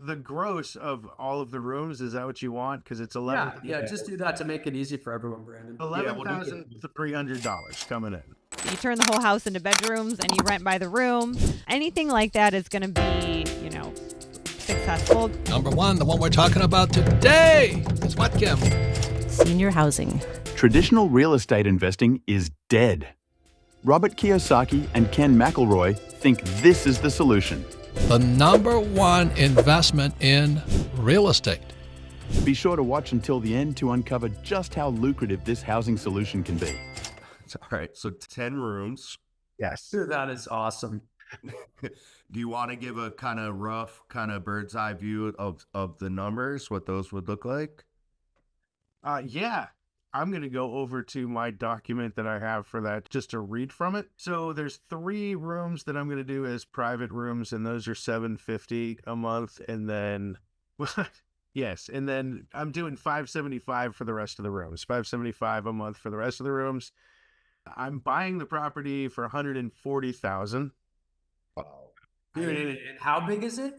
the gross of all of the rooms, is that what you want? Because it's Yeah, just do that to make it easy for everyone, Brandon. $11,300 coming in. You turn the whole house into bedrooms and you rent by the room. Anything like that is going to be, successful. Number one, the one we're talking about today, is what, Kim? Senior housing. Traditional real estate investing is dead. Robert Kiyosaki and Ken McElroy think this is the solution. The number one investment in real estate. Be sure to watch until the end to uncover just how lucrative this housing solution can be. All right, so 10 rooms. Yes. Dude, that is awesome. Do you want to give a kind of rough, kind of bird's eye view of the numbers, what those would look like? Yeah. I'm going to go over to my document that I have for that just to read from it. So there's 3 rooms that I'm going to do as private rooms, and those are $750 a month. And then, yes, and then I'm doing $575 for the rest of the rooms, $575 a month for the rest of the rooms. I'm buying the property for $140,000. Wow. Dude, and how big is it?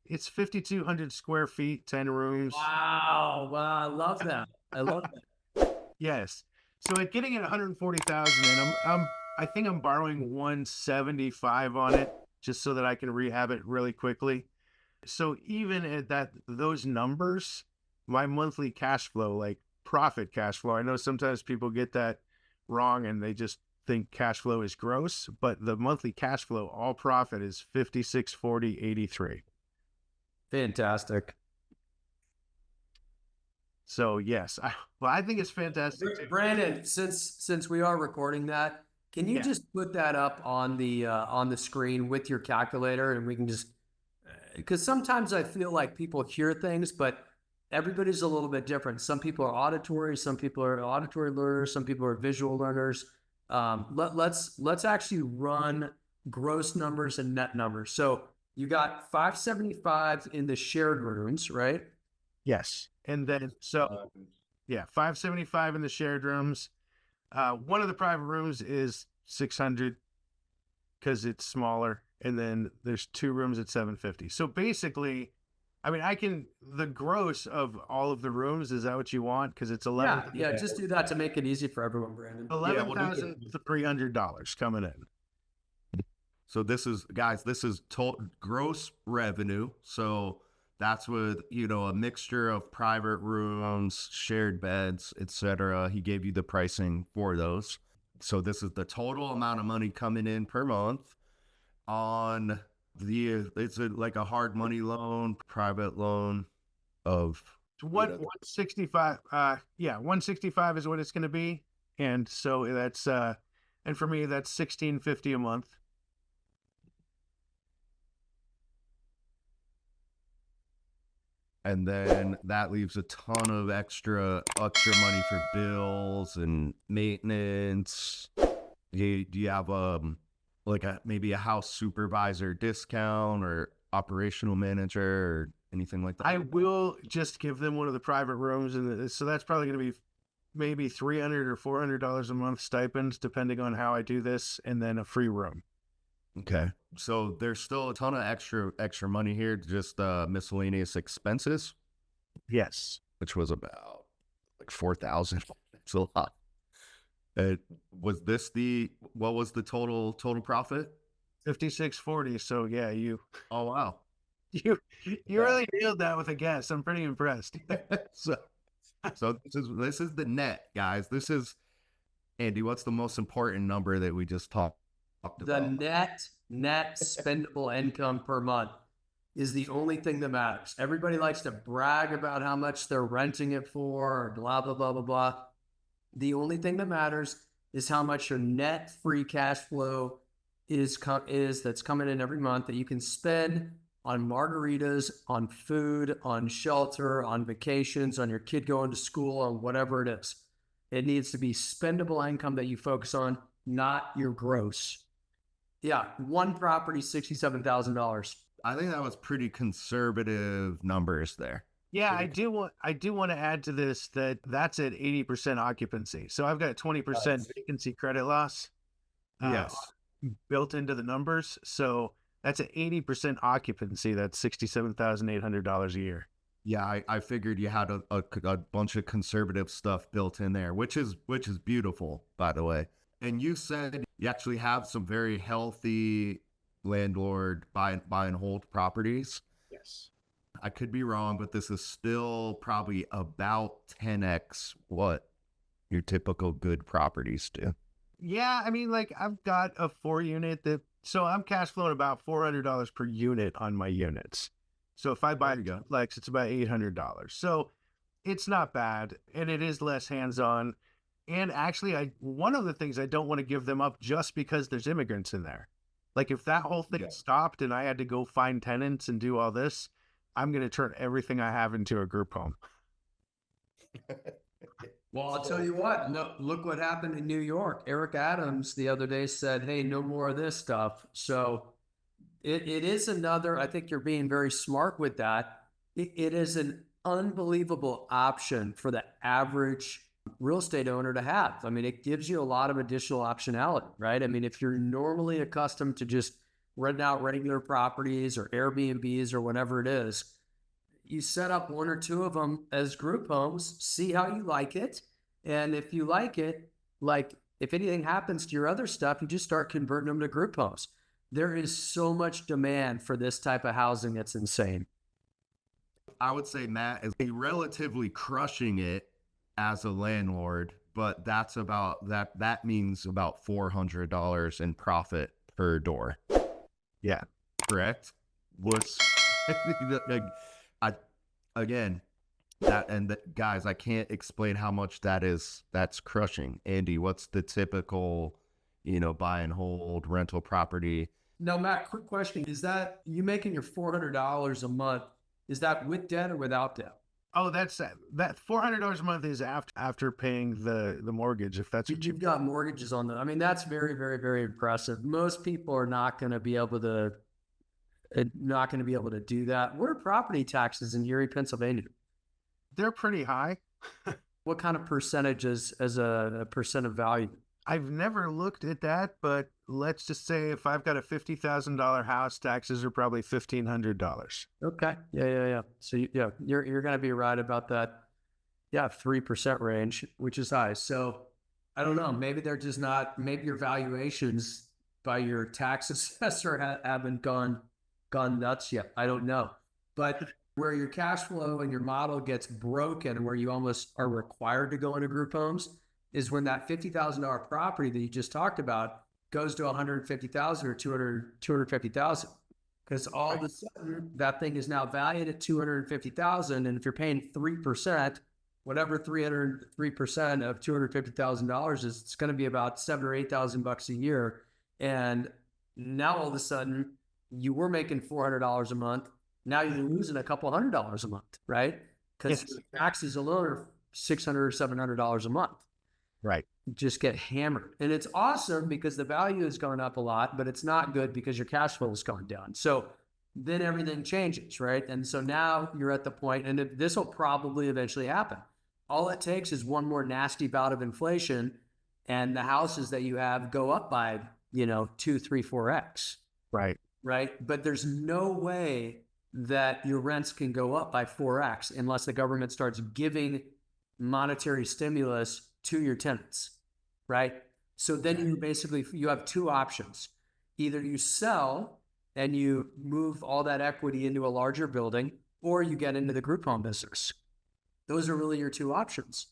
It's 5,200 square feet, 10 rooms. Wow, I love that. I love that. Yes. So at getting it 140,000, and I think I'm borrowing 175 on it just so that I can rehab it really quickly. So even at those numbers, my monthly cash flow, like profit cash flow, I know sometimes people get that wrong and they just think cash flow is gross, but the monthly cash flow, all profit, is 5640.83. Fantastic. So yes, I think it's fantastic too. Brandon, since we are recording that, can you just put that up on the screen with your calculator, and we can just, because sometimes I feel like people hear things, but everybody's a little bit different. Some people are auditory, some people are auditory learners, some people are visual learners. Let's actually run gross numbers and net numbers. So you got 575 in the shared rooms, right? Yes. And then, so, yeah, 575 in the shared rooms. One of the private rooms is 600 because it's smaller. And then there's 2 rooms at 750. So basically, I mean, the gross of all of the rooms, is that what you want? Because it's 11. Yeah, just do that to make it easy for everyone, Brandon. $11,300 coming in. So this is, guys, this is gross revenue. So that's with, a mixture of private rooms, shared beds, etc. He gave you the pricing for those. So this is the total amount of money coming in per month on it's like a hard money loan, private loan of 165. 165 is what it's going to be. And so that's, and for me, that's $1,650 a month. And then that leaves a ton of extra money for bills and maintenance. Do you have maybe a house supervisor discount or operational manager or anything like that? I will just give them one of the private rooms, and so that's probably going to be maybe $300 or $400 a month stipends, depending on how I do this, and then a free room. Okay. So there's still a ton of extra money here, just miscellaneous expenses. Yes. Which was about like 4,000. It's a lot. What was the total profit? 5640. So yeah, Oh wow. You really nailed that with a guess. I'm pretty impressed. So this is the net, guys. This is, Andy, what's the most important number that we just talked about? The net spendable income per month is the only thing that matters. Everybody likes to brag about how much they're renting it for, or blah, blah, blah, blah, blah. The only thing that matters is how much your net free cash flow is that's coming in every month that you can spend on margaritas, on food, on shelter, on vacations, on your kid going to school, on whatever it is. It needs to be spendable income that you focus on, not your gross. Yeah, one property, $67,000. I think that was pretty conservative numbers there. Yeah, I do want to add to this that's at 80% occupancy. So I've got 20% vacancy credit loss. Yes. Built into the numbers. So That's an 80% occupancy. That's $67,800 a year. Yeah, I figured you had a bunch of conservative stuff built in there, which is beautiful, by the way. And you said you actually have some very healthy landlord buy and hold properties. Yes. I could be wrong, but this is still probably about 10x what your typical good properties do. Yeah, I mean, like I've got a 4 unit so I'm cash flowing about $400 per unit on my units. So if I buy a duplex, it's about $800. So it's not bad, and it is less hands-on. And actually, one of the things I don't want to give them up just because there's immigrants in there. Like if that whole thing stopped and I had to go find tenants and do all this, I'm going to turn everything I have into a group home. Well, I'll tell you what, no, look what happened in New York. Eric Adams the other day said, hey, no more of this stuff. So it is another, I think you're being very smart with that. It is an unbelievable option for the average real estate owner to have. I mean, it gives you a lot of additional optionality, right? I mean, if you're normally accustomed to just renting out regular properties or Airbnbs or whatever it is, you set up one or two of them as group homes, see how you like it. And if you like it, like if anything happens to your other stuff, you just start converting them to group homes. There is so much demand for this type of housing. It's insane. I would say Matt is relatively crushing it as a landlord, but that's about that means about $400 in profit per door. Yeah. Correct? What's again, guys, I can't explain how much that's crushing. Andy, what's the typical, buy and hold rental property? No, Matt, quick question. Is that you making your $400 a month? Is that with debt or without debt? Oh, that $400 a month is after paying the mortgage. If that's what You've got mortgages on them. I mean, that's very, very, very impressive. Most people are not going to be able to do that. What are property taxes in Erie, Pennsylvania? They're pretty high. What kind of percentages as a percent of value? I've never looked at that, but let's just say if I've got a $50,000 house, taxes are probably $1,500. Okay. Yeah. So you're going to be right about that. Yeah, 3% range, which is high. So I don't know. Maybe they're just not. Maybe your valuations by your tax assessor haven't gone nuts yet. I don't know. But where your cash flow and your model gets broken, where you almost are required to go into group homes, is when that $50,000 property that you just talked about goes to $150,000 or $250,000, because all of a sudden that thing is now valued at $250,000, and if you're paying 3%, whatever 3% of $250,000 is, it's going to be about $7,000 or $8,000 a year, and now all of a sudden you were making $400 a month. Now you're losing a couple $100 a month, right? Because taxes alone are $600 or $700 a month. Right. Just get hammered. And it's awesome because the value has gone up a lot, but it's not good because your cash flow has gone down. So then everything changes, right? And so now you're at the point, and this will probably eventually happen. All it takes is one more nasty bout of inflation, and the houses that you have go up by, 2, 3, 4x. Right. Right. But there's no way that your rents can go up by 4x unless the government starts giving monetary stimulus to your tenants, right? So then you have two options. Either you sell and you move all that equity into a larger building, or you get into the group home business. Those are really your two options,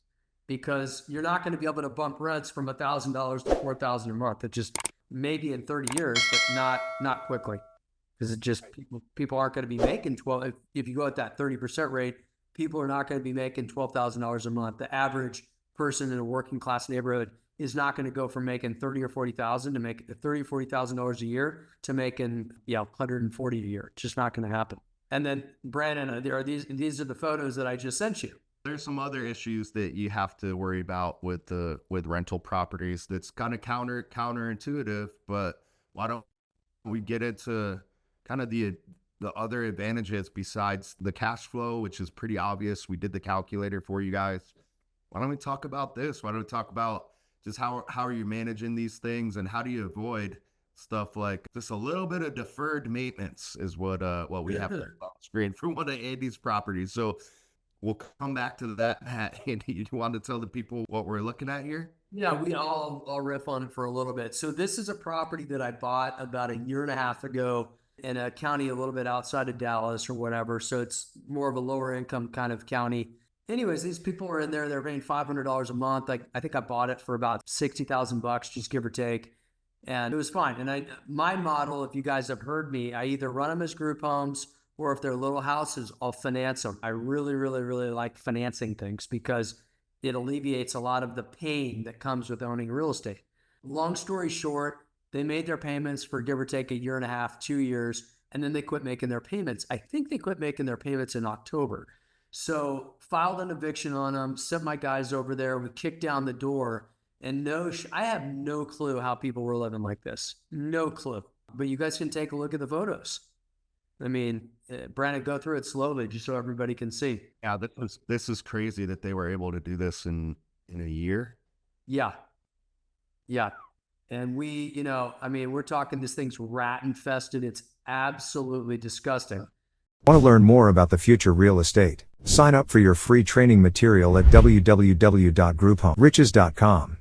because you're not going to be able to bump rents from $1,000 to $4,000 a month. It just maybe in 30 years, but not quickly, because it just people aren't going to be making 12. If you go at that 30% rate, people are not going to be making $12,000 a month. The average person in a working class neighborhood is not going to go from making 30 or 40,000 to make $30 or $40,000 a year to making 140 a year. It's just not going to happen. And then Brandon, there are these are the photos that I just sent you. There's some other issues that you have to worry about with rental properties. That's kind of counterintuitive, but why don't we get into kind of the other advantages besides the cash flow, which is pretty obvious. We did the calculator for you guys. Why don't we talk about this? Why don't we talk about just how are you managing these things, and how do you avoid stuff like just a little bit of deferred maintenance is what we have on screen for one of Andy's properties. So we'll come back to that. Matt, Andy, you want to tell the people what we're looking at here? Yeah, I'll riff on it for a little bit. So this is a property that I bought about a year and a half ago in a county a little bit outside of Dallas or whatever. So it's more of a lower income kind of county. Anyways, these people are in there. They're paying $500 a month. I think I bought it for about $60,000, just give or take. And it was fine. And my model, if you guys have heard me, I either run them as group homes, or if they're little houses, I'll finance them. I really, really, really like financing things because it alleviates a lot of the pain that comes with owning real estate. Long story short, they made their payments for give or take a year and a half, 2 years, and then they quit making their payments. I think they quit making their payments in October. So filed an eviction on them, sent my guys over there, we kicked down the door, and I have no clue how people were living like this. No clue. But you guys can take a look at the photos. I mean, Brandon, go through it slowly just so everybody can see. Yeah, this is crazy that they were able to do this in a year. Yeah. And we're talking, this thing's rat infested. It's absolutely disgusting. Want to learn more about the future real estate? Sign up for your free training material at www.grouphomeriches.com.